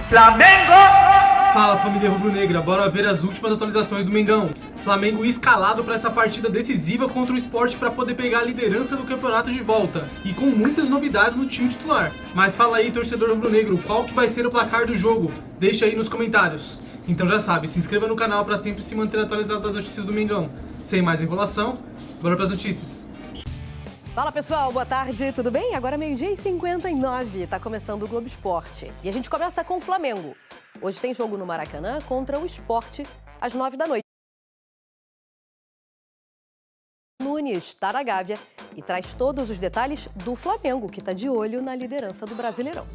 Flamengo! Fala, família rubro-negra, bora ver as últimas atualizações do Mengão. Flamengo escalado para essa partida decisiva contra o Sport para poder pegar a liderança do campeonato de volta e com muitas novidades no time titular. Mas fala aí, torcedor rubro-negro, qual que vai ser o placar do jogo? Deixa aí nos comentários. Então já sabe, se inscreva no canal para sempre se manter atualizado das notícias do Mengão. Sem mais enrolação, bora para as notícias. Fala pessoal, boa tarde, tudo bem? Agora meio-dia e 59, tá começando o Globo Esporte. E a gente começa com o Flamengo. Hoje tem jogo no Maracanã contra o Sport às 9 da noite. Nunes está na Gávea e traz todos os detalhes do Flamengo, que está de olho na liderança do Brasileirão.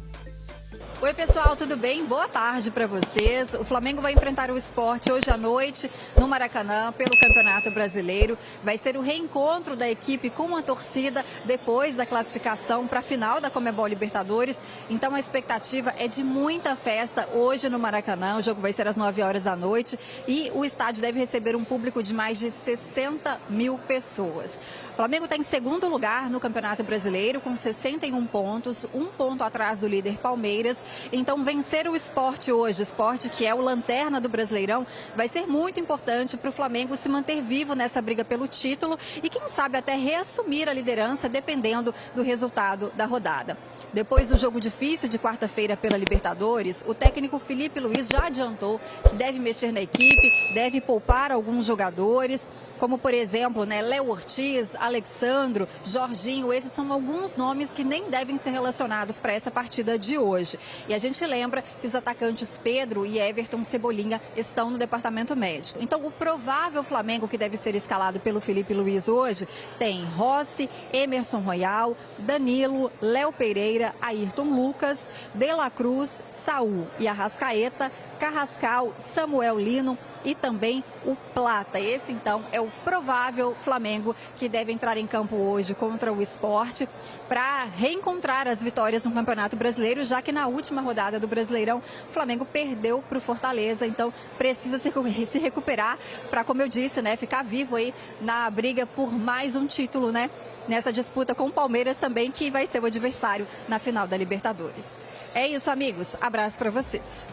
Oi pessoal, tudo bem? Boa tarde para vocês. O Flamengo vai enfrentar o Sport hoje à noite no Maracanã pelo Campeonato Brasileiro. Vai ser o reencontro da equipe com a torcida depois da classificação para a final da Conmebol Libertadores. Então a expectativa é de muita festa hoje no Maracanã. O jogo vai ser às 9 horas da noite e o estádio deve receber um público de mais de 60 mil pessoas. O Flamengo está em segundo lugar no Campeonato Brasileiro com 61 pontos, um ponto atrás do líder Palmeiras. Então, vencer o Sport hoje, Sport que é o lanterna do Brasileirão, vai ser muito importante para o Flamengo se manter vivo nessa briga pelo título e, quem sabe, até reassumir a liderança dependendo do resultado da rodada. Depois do jogo difícil de quarta-feira pela Libertadores, o técnico Felipe Luiz já adiantou que deve mexer na equipe, deve poupar alguns jogadores, como por exemplo, Léo Ortiz, Alexandro, Jorginho. Esses são alguns nomes que nem devem ser relacionados para essa partida de hoje. E a gente lembra que os atacantes Pedro e Everton Cebolinha estão no departamento médico. Então, o provável Flamengo que deve ser escalado pelo Felipe Luiz hoje tem Rossi, Emerson Royal, Danilo, Léo Pereira, Ayrton Lucas, De La Cruz, Saul e Arrascaeta, Carrascal, Samuel Lino e também o Plata. Esse, então, é o provável Flamengo que deve entrar em campo hoje contra o Sport para reencontrar as vitórias no Campeonato Brasileiro, já que na última rodada do Brasileirão o Flamengo perdeu para o Fortaleza, então precisa se recuperar para, como eu disse, ficar vivo aí na briga por mais um título, nessa disputa com o Palmeiras também, que vai ser o adversário na final da Libertadores. É isso, amigos. Abraço para vocês.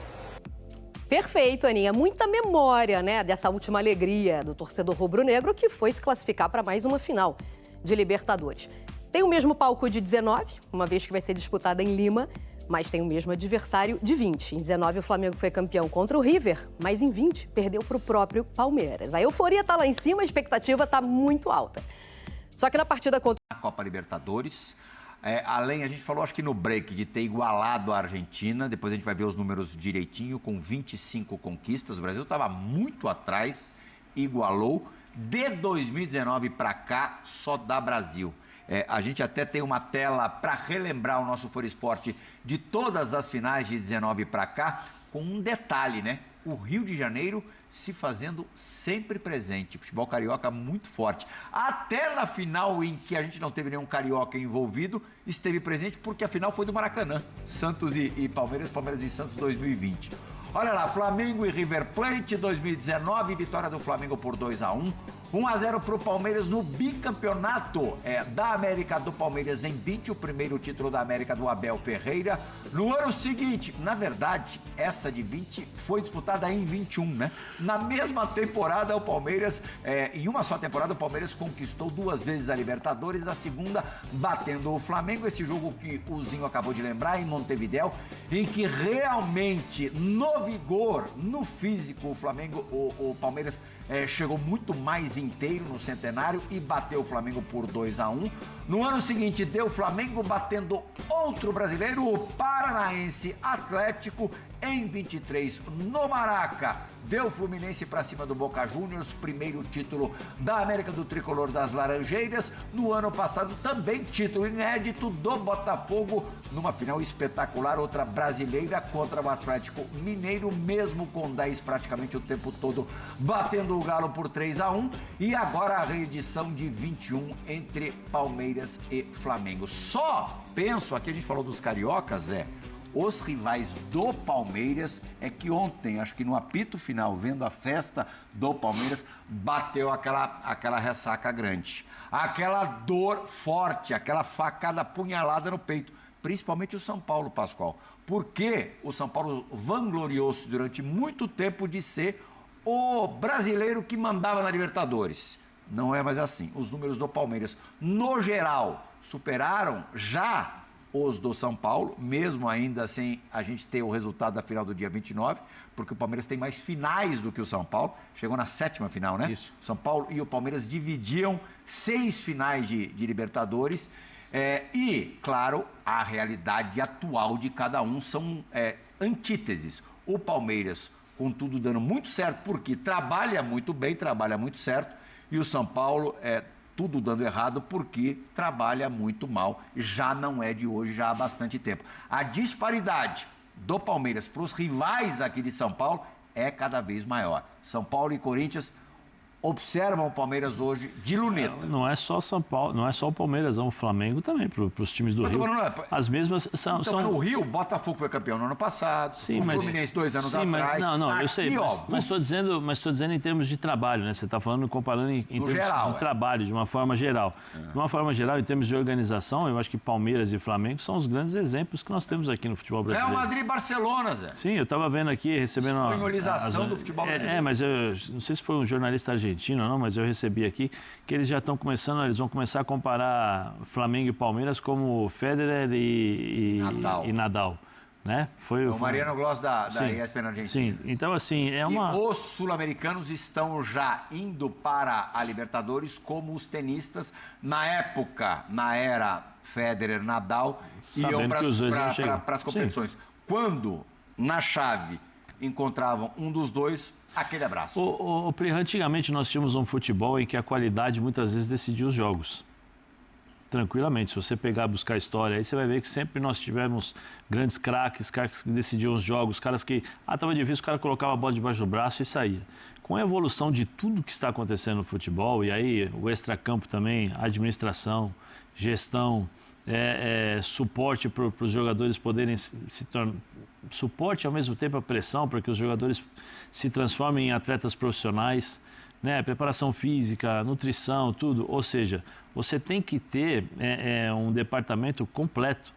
Perfeito, Aninha. Muita memória, dessa última alegria do torcedor rubro-negro que foi se classificar para mais uma final de Libertadores. Tem o mesmo palco de 19, uma vez que vai ser disputada em Lima, mas tem o mesmo adversário de 20. Em 19, o Flamengo foi campeão contra o River, mas em 20 perdeu para o próprio Palmeiras. A euforia está lá em cima, a expectativa está muito alta. Só que na partida contra a Copa Libertadores, além, a gente falou, acho que no break, de ter igualado a Argentina, depois a gente vai ver os números direitinho, com 25 conquistas, o Brasil estava muito atrás, igualou. De 2019 para cá, só dá Brasil. A gente até tem uma tela para relembrar o nosso Fora Esporte de todas as finais de 19 para cá, com um detalhe, o Rio de Janeiro se fazendo sempre presente. Futebol carioca muito forte. Até na final em que a gente não teve nenhum carioca envolvido, esteve presente porque a final foi do Maracanã. Santos e Palmeiras, Palmeiras e Santos 2020. Olha lá, Flamengo e River Plate 2019, vitória do Flamengo por 2-1. 1-0 para o Palmeiras no bicampeonato da América do Palmeiras em 20, o primeiro título da América do Abel Ferreira. No ano seguinte, na verdade, essa de 20 foi disputada em 21, Na mesma temporada, o Palmeiras, em uma só temporada, o Palmeiras conquistou 2 vezes a Libertadores, a segunda batendo o Flamengo. Esse jogo que o Zinho acabou de lembrar, em Montevidéu, em que realmente, no vigor, no físico, o Flamengo, o Palmeiras chegou muito mais inteiro no centenário e bateu o Flamengo por 2-1. No ano seguinte, deu o Flamengo batendo outro brasileiro, o Paranaense Atlético, em 23 no Maraca. Deu o Fluminense para cima do Boca Juniors, primeiro título da América do Tricolor das Laranjeiras. No ano passado também título inédito do Botafogo, numa final espetacular, outra brasileira contra o Atlético Mineiro, mesmo com 10 praticamente o tempo todo, batendo o Galo por 3-1. E agora a reedição de 21 entre Palmeiras e Flamengo. Só penso, aqui a gente falou dos cariocas, os rivais do Palmeiras, que ontem, acho que no apito final, vendo a festa do Palmeiras, bateu aquela ressaca grande. Aquela dor forte, aquela facada apunhalada no peito. principalmente o São Paulo, Pascoal. Porque o São Paulo vangloriou-se durante muito tempo de ser o brasileiro que mandava na Libertadores. Não é mais assim. Os números do Palmeiras, no geral, superaram já os do São Paulo, mesmo ainda sem a gente ter o resultado da final do dia 29, porque o Palmeiras tem mais finais do que o São Paulo. Chegou na 7ª final, né? Isso. São Paulo e o Palmeiras dividiam 6 finais de Libertadores. E, claro, a realidade atual de cada um são antíteses. O Palmeiras, contudo, dando muito certo, porque trabalha muito bem, trabalha muito certo, e o São Paulo tudo dando errado porque trabalha muito mal. Já não é de hoje, já há bastante tempo. A disparidade do Palmeiras para os rivais aqui de São Paulo é cada vez maior. São Paulo e Corinthians observam o Palmeiras hoje de luneta. Não é só São Paulo, não é só o Palmeiras, não, o Flamengo também, para os times do Rio. As mesmas são... No Rio, o Botafogo foi campeão no ano passado, sim, o Fluminense 2 anos atrás. Não, aqui, eu sei, mas estou dizendo em termos de trabalho, né? Você está comparando em termos geral, de trabalho, de uma forma geral. De uma forma geral, em termos de organização, eu acho que Palmeiras e Flamengo são os grandes exemplos que nós temos aqui no futebol brasileiro. Real Madrid e Barcelona, Zé. Sim, eu estava vendo aqui, recebendo... A espanholização do futebol brasileiro. Mas eu não sei se foi um jornalista argentino ou não, mas eu recebi aqui que eles já estão começando, eles vão começar a comparar Flamengo e Palmeiras como Federer e Nadal. Né? Foi o Mariano Gloss da ESPN Argentina. Sim, então assim, Os sul-americanos estão já indo para a Libertadores como os tenistas na era Federer, Nadal, iam para as competições. Sim. Quando, na chave, encontravam um dos dois, aquele abraço. Antigamente nós tínhamos um futebol em que a qualidade muitas vezes decidia os jogos. Tranquilamente, se você buscar a história, aí você vai ver que sempre nós tivemos grandes craques, caras que decidiam os jogos, caras que, estava difícil, o cara colocava a bola debaixo do braço e saía. Com a evolução de tudo que está acontecendo no futebol, e aí o extracampo também, administração, gestão, suporte para os jogadores poderem se tornar... Suporte ao mesmo tempo a pressão para que os jogadores se transformem em atletas profissionais, né? Preparação física, nutrição, tudo. Ou seja, você tem que ter um departamento completo,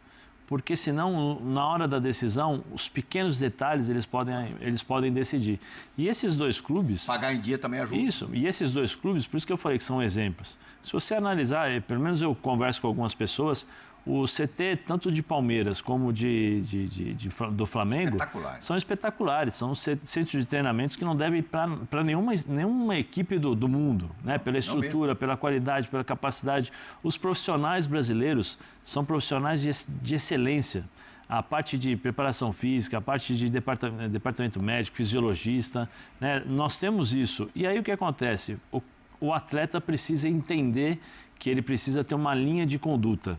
porque senão, na hora da decisão, os pequenos detalhes eles podem decidir. E esses dois clubes... Pagar em dia também ajuda. Isso, e esses dois clubes, por isso que eu falei que são exemplos. Se você analisar, pelo menos eu converso com algumas pessoas, o CT, tanto de Palmeiras como do Flamengo, são espetaculares. São centros de treinamentos que não devem ir para nenhuma equipe do mundo, né? Pela estrutura, pela qualidade, pela capacidade. Os profissionais brasileiros são profissionais de excelência. A parte de preparação física, a parte de departamento médico, fisiologista, né? Nós temos isso. E aí o que acontece? O atleta precisa entender que ele precisa ter uma linha de conduta.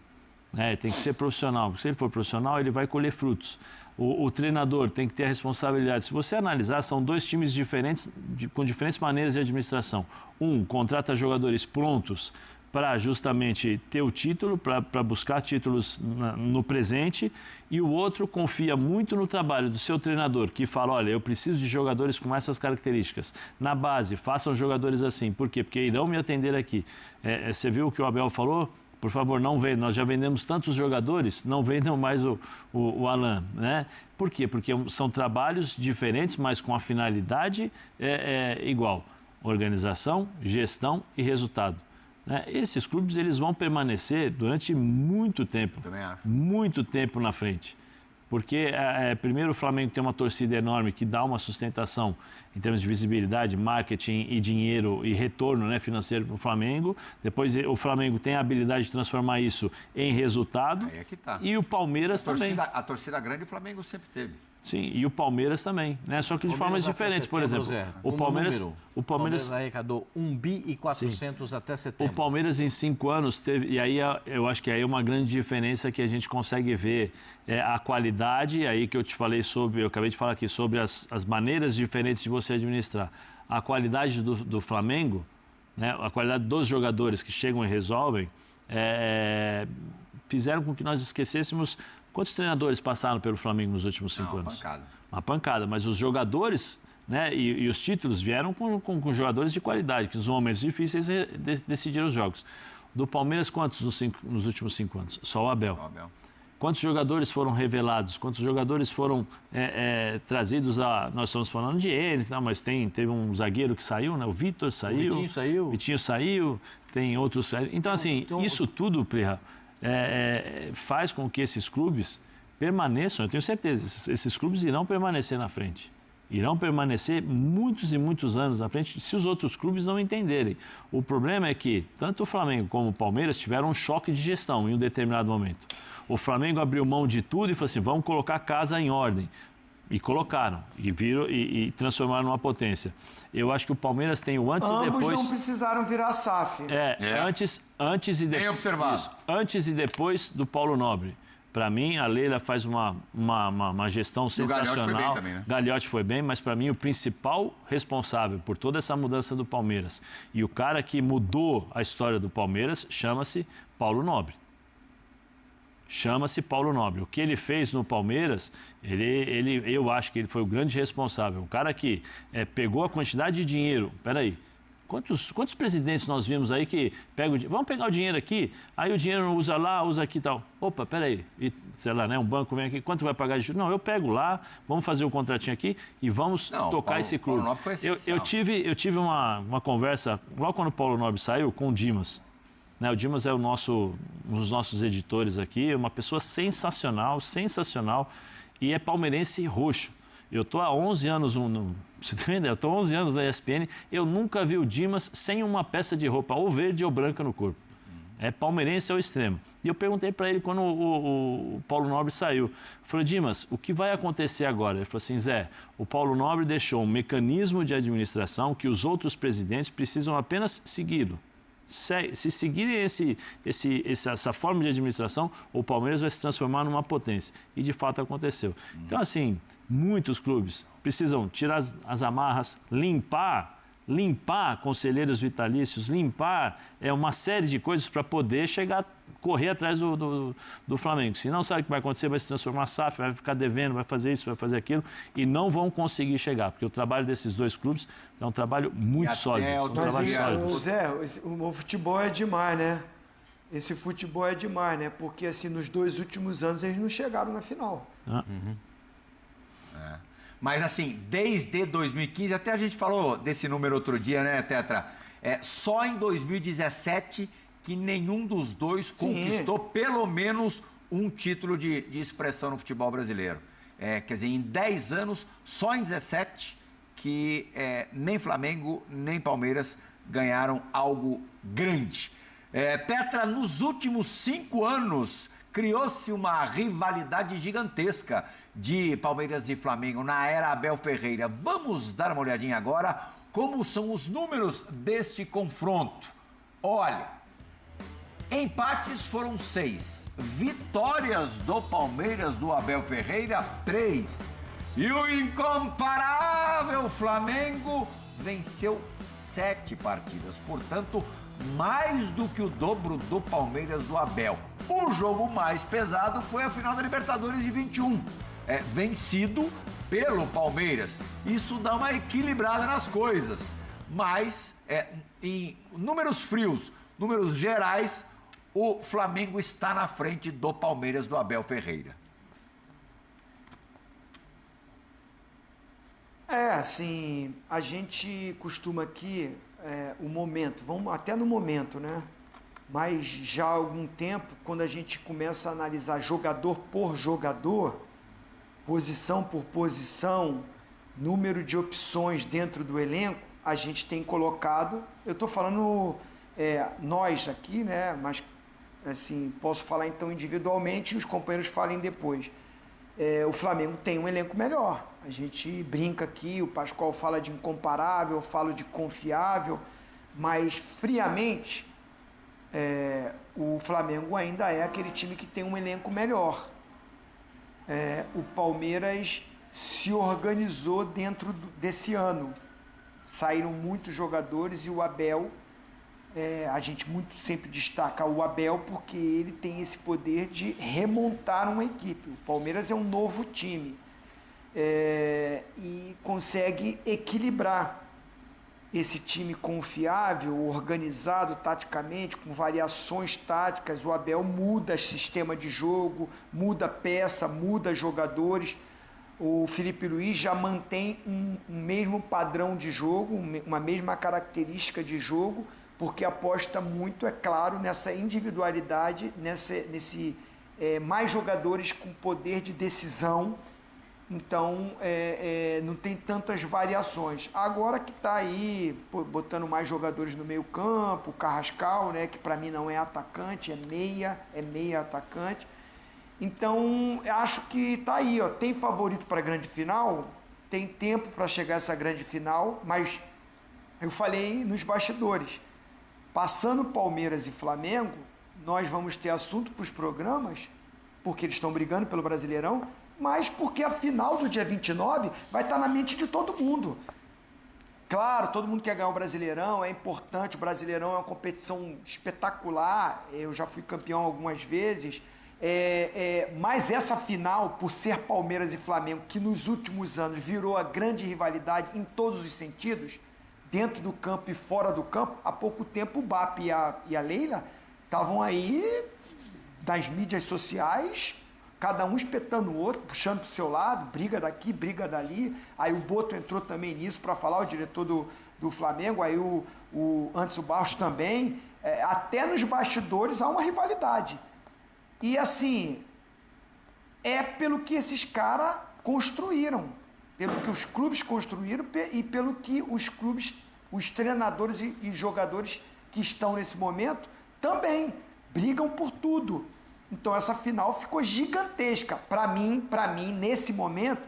Tem que ser profissional, porque se ele for profissional, ele vai colher frutos. O treinador tem que ter a responsabilidade. Se você analisar, são dois times diferentes, com diferentes maneiras de administração. Um contrata jogadores prontos para justamente ter o título, para buscar títulos no presente, e o outro confia muito no trabalho do seu treinador, que fala, olha, eu preciso de jogadores com essas características. Na base, façam jogadores assim. Por quê? Porque irão me atender aqui. Você viu o que o Abel falou? Por favor, não vendam. Nós já vendemos tantos jogadores, não vendam mais o Alan, né? Por quê? Porque são trabalhos diferentes, mas com a finalidade igual. Organização, gestão e resultado. Né? Esses clubes eles vão permanecer durante muito tempo. Também acho. Muito tempo na frente. Porque, primeiro, o Flamengo tem uma torcida enorme que dá uma sustentação em termos de visibilidade, marketing e dinheiro e retorno, né, financeiro para o Flamengo. Depois, o Flamengo tem a habilidade de transformar isso em resultado. Aí é que tá. E o Palmeiras também. A torcida grande o Flamengo sempre teve. Sim, e o Palmeiras também, né? Só que de formas diferentes. Por exemplo, o Palmeiras arrecadou 1 bi e 400 até setembro. O Palmeiras em 5 anos teve, e aí eu acho que aí é uma grande diferença que a gente consegue ver a qualidade, aí que eu te falei eu acabei de falar aqui sobre as maneiras diferentes de você administrar. A qualidade do Flamengo, né? A qualidade dos jogadores que chegam e resolvem, fizeram com que nós esquecêssemos. Quantos treinadores passaram pelo Flamengo nos últimos 5 anos? Uma pancada. Mas os jogadores, né, e os títulos vieram com jogadores de qualidade, que nos momentos difíceis decidiram os jogos. Do Palmeiras, quantos nos últimos 5 anos? Só o Abel. Quantos jogadores foram revelados? Quantos jogadores foram trazidos a... Nós estamos falando de ele, mas teve um zagueiro que saiu, né? O Vitor saiu. O Vitinho saiu. Tem outros... Então, assim, isso tudo, Plirra, faz com que esses clubes permaneçam, eu tenho certeza, esses clubes irão permanecer na frente. Irão permanecer muitos e muitos anos na frente se os outros clubes não entenderem. O problema é que tanto o Flamengo como o Palmeiras tiveram um choque de gestão em um determinado momento. O Flamengo abriu mão de tudo e falou assim, vamos colocar a casa em ordem. E colocaram, e transformaram numa potência. Eu acho que o Palmeiras tem o antes e depois... Ambos não precisaram virar SAF. Antes e depois... Bem observado. Isso, antes e depois do Paulo Nobre. Para mim, a Leila faz uma gestão sensacional. O Gagliotti foi bem também, né? Gagliotti foi bem, mas para mim o principal responsável por toda essa mudança do Palmeiras e o cara que mudou a história do Palmeiras chama-se Paulo Nobre. Chama-se Paulo Nobre. O que ele fez no Palmeiras, eu acho que ele foi o grande responsável. O cara que pegou a quantidade de dinheiro... Peraí. Quantos presidentes nós vimos aí que pegam... Vamos pegar o dinheiro aqui, aí o dinheiro não usa lá, usa aqui e tal. Opa, peraí. E, sei lá, né? Um banco vem aqui, quanto vai pagar de juros? Não, eu pego lá, vamos fazer um contratinho aqui e vamos tocar esse clube. Paulo Nobre foi eu tive uma conversa, logo quando o Paulo Nobre saiu, com o Dimas. Né? O Dimas é um dos nossos editores aqui, uma pessoa sensacional, e é palmeirense roxo. Eu estou há 11 anos, você tem ideia? Eu estou há 11 anos na ESPN, eu nunca vi o Dimas sem uma peça de roupa, ou verde ou branca no corpo. É palmeirense ao extremo. E eu perguntei para ele quando o Paulo Nobre saiu. Eu falei, Dimas, o que vai acontecer agora? Ele falou assim, Zé, o Paulo Nobre deixou um mecanismo de administração que os outros presidentes precisam apenas segui-lo. Se seguirem essa forma de administração, o Palmeiras vai se transformar numa potência. E, de fato, aconteceu. Então, assim, muitos clubes precisam tirar as amarras, limpar conselheiros vitalícios, limpar uma série de coisas para poder correr atrás do Flamengo. Se não, sabe o que vai acontecer? Vai se transformar SAF, vai ficar devendo, vai fazer isso, vai fazer aquilo e não vão conseguir chegar, porque o trabalho desses dois clubes é um trabalho muito sólido. Zé, o futebol é demais, né? Esse futebol é demais, né? Porque assim, nos 2 últimos anos eles não chegaram na final. Mas assim, desde 2015, até a gente falou desse número outro dia, né, Tetra? Só em 2017 que nenhum dos dois conquistou pelo menos um título de expressão no futebol brasileiro. Quer dizer, em 10 anos, só em 17 que nem Flamengo, nem Palmeiras ganharam algo grande. Tetra, nos últimos 5 anos, criou-se uma rivalidade gigantesca de Palmeiras e Flamengo na era Abel Ferreira. Vamos dar uma olhadinha agora como são os números deste confronto. Olha, empates foram 6, vitórias do Palmeiras do Abel Ferreira 3 e o incomparável Flamengo venceu 7 partidas, portanto, mais do que o dobro do Palmeiras do Abel. O jogo mais pesado foi a final da Libertadores de 21, vencido pelo Palmeiras. Isso dá uma equilibrada nas coisas, mas em números frios, números gerais, o Flamengo está na frente do Palmeiras do Abel Ferreira. Assim, a gente costuma aqui, o momento, vamos até no momento, né? Mas já há algum tempo, quando a gente começa a analisar jogador por jogador, posição por posição, número de opções dentro do elenco, a gente tem colocado, eu estou falando nós aqui, né? Mas assim, posso falar então individualmente e os companheiros falem depois. O Flamengo tem um elenco melhor. A gente brinca aqui, o Pascoal fala de incomparável, eu falo de confiável, mas friamente o Flamengo ainda é aquele time que tem um elenco melhor. O Palmeiras se organizou dentro desse ano. Saíram muitos jogadores e o Abel, a gente muito sempre destaca o Abel porque ele tem esse poder de remontar uma equipe. O Palmeiras é um novo time e consegue equilibrar. esse time confiável, organizado taticamente, com variações táticas. O Abel muda sistema de jogo, muda peça, muda jogadores. O Felipe Luiz já mantém um mesmo padrão de jogo, uma mesma característica de jogo, porque aposta muito, é claro, nessa individualidade, nesse mais jogadores com poder de decisão. Então, não tem tantas variações. Agora que está aí, botando mais jogadores no meio campo, o Carrascal, né, que para mim não é atacante, é meia atacante. Então, acho que está aí, ó, tem favorito para a grande final, tem tempo para chegar a essa grande final, mas eu falei nos bastidores, passando Palmeiras e Flamengo, nós vamos ter assunto para os programas, porque eles estão brigando pelo Brasileirão, mas porque a final do dia 29 vai estar na mente de todo mundo. Claro, todo mundo quer ganhar o Brasileirão, é importante, o Brasileirão é uma competição espetacular, eu já fui campeão algumas vezes, mas essa final, por ser Palmeiras e Flamengo, que nos últimos anos virou a grande rivalidade em todos os sentidos, dentro do campo e fora do campo, há pouco tempo o BAP e a Leila estavam aí nas mídias sociais, cada um espetando o outro, puxando para o seu lado, briga daqui, briga dali. Aí o Boto entrou também nisso para falar, o diretor do Flamengo, aí o Anderson Barros também. Até nos bastidores há uma rivalidade. E assim, é pelo que esses caras construíram, pelo que os clubes construíram e pelo que os clubes, os treinadores e jogadores que estão nesse momento também brigam por tudo. Então essa final ficou gigantesca. Para mim, nesse momento,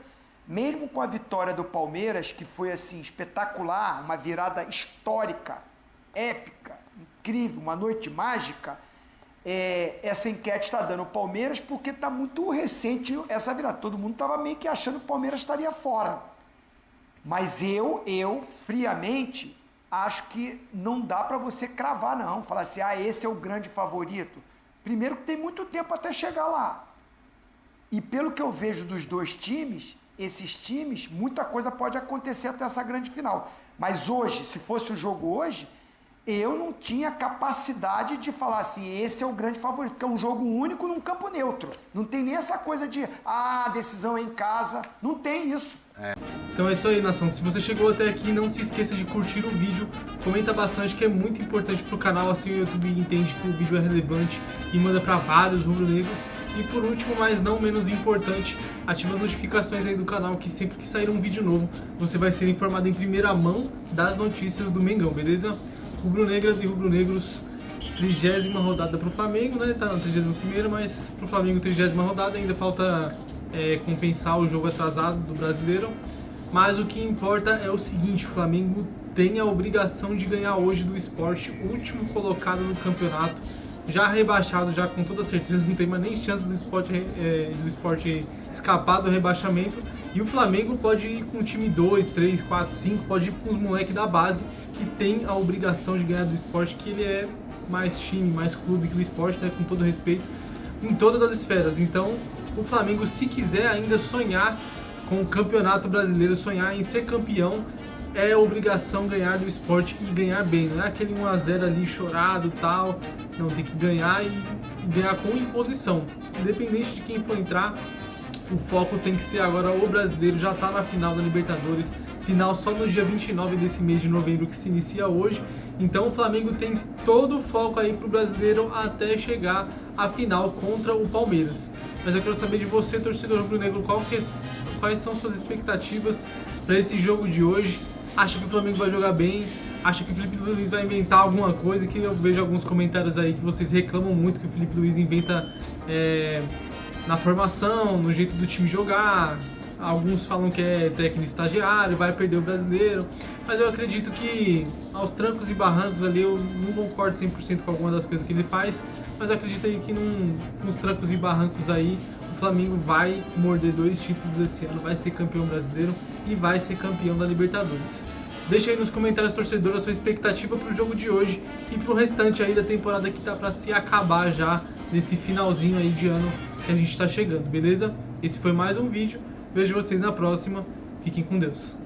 mesmo com a vitória do Palmeiras, que foi assim espetacular, uma virada histórica, épica, incrível, uma noite mágica, essa enquete está dando o Palmeiras porque está muito recente essa virada. Todo mundo estava meio que achando que o Palmeiras estaria fora. Mas eu friamente, acho que não dá para você cravar, não. Falar assim, esse é o grande favorito. Primeiro que tem muito tempo até chegar lá. E pelo que eu vejo dos dois times, esses times, muita coisa pode acontecer até essa grande final. Mas hoje, se fosse o jogo hoje, eu não tinha capacidade de falar assim, esse é o grande favorito, porque é um jogo único num campo neutro. Não tem nem essa coisa de, a decisão é em casa, não tem isso. Então é isso aí, nação. Se você chegou até aqui, não se esqueça de curtir o vídeo, comenta bastante, que é muito importante pro canal, assim o YouTube entende que o vídeo é relevante e manda para vários rubro-negros. E por último, mas não menos importante, ativa as notificações aí do canal, que sempre que sair um vídeo novo, você vai ser informado em primeira mão das notícias do Mengão, beleza? Rubro-negras e rubro-negros, 30ª rodada pro Flamengo, né? Tá na 31ª, mas pro Flamengo 30ª rodada, ainda falta compensar o jogo atrasado do Brasileiro. Mas o que importa é o seguinte, o Flamengo tem a obrigação de ganhar hoje do Sport, último colocado no campeonato, já rebaixado, já com toda certeza, não tem mais nem chance do Sport escapar do rebaixamento. E o Flamengo pode ir com o time 2, 3, 4, 5, pode ir com os moleques da base, que tem a obrigação de ganhar do Sport, que ele é mais time, mais clube que o Sport, né, com todo respeito, em todas as esferas. Então, o Flamengo, se quiser ainda sonhar com o Campeonato Brasileiro, sonhar em ser campeão, é obrigação ganhar do Sport e ganhar bem. Não é aquele 1-0 ali chorado e tal. Não, tem que ganhar e ganhar com imposição. Independente de quem for entrar, o foco tem que ser agora o Brasileiro. Já está na final da Libertadores. Final só no dia 29 desse mês de novembro, que se inicia hoje. Então o Flamengo tem todo o foco aí pro Brasileiro até chegar à final contra o Palmeiras. Mas eu quero saber de você, torcedor rubro-negro, quais são suas expectativas para esse jogo de hoje? Acha que o Flamengo vai jogar bem? Acha que o Felipe Luiz vai inventar alguma coisa? Que eu vejo alguns comentários aí que vocês reclamam muito que o Felipe Luiz inventa na formação, no jeito do time jogar. Alguns falam que é técnico estagiário, vai perder o Brasileiro. Mas eu acredito que aos trancos e barrancos ali, eu não concordo 100% com alguma das coisas que ele faz, mas eu acredito aí que nos trancos e barrancos aí, o Flamengo vai morder 2 títulos esse ano, vai ser campeão brasileiro e vai ser campeão da Libertadores. Deixa aí nos comentários, torcedor, a sua expectativa para o jogo de hoje e para o restante aí da temporada que tá para se acabar já, nesse finalzinho aí de ano que a gente está chegando, beleza? Esse foi mais um vídeo. Vejo vocês na próxima. Fiquem com Deus.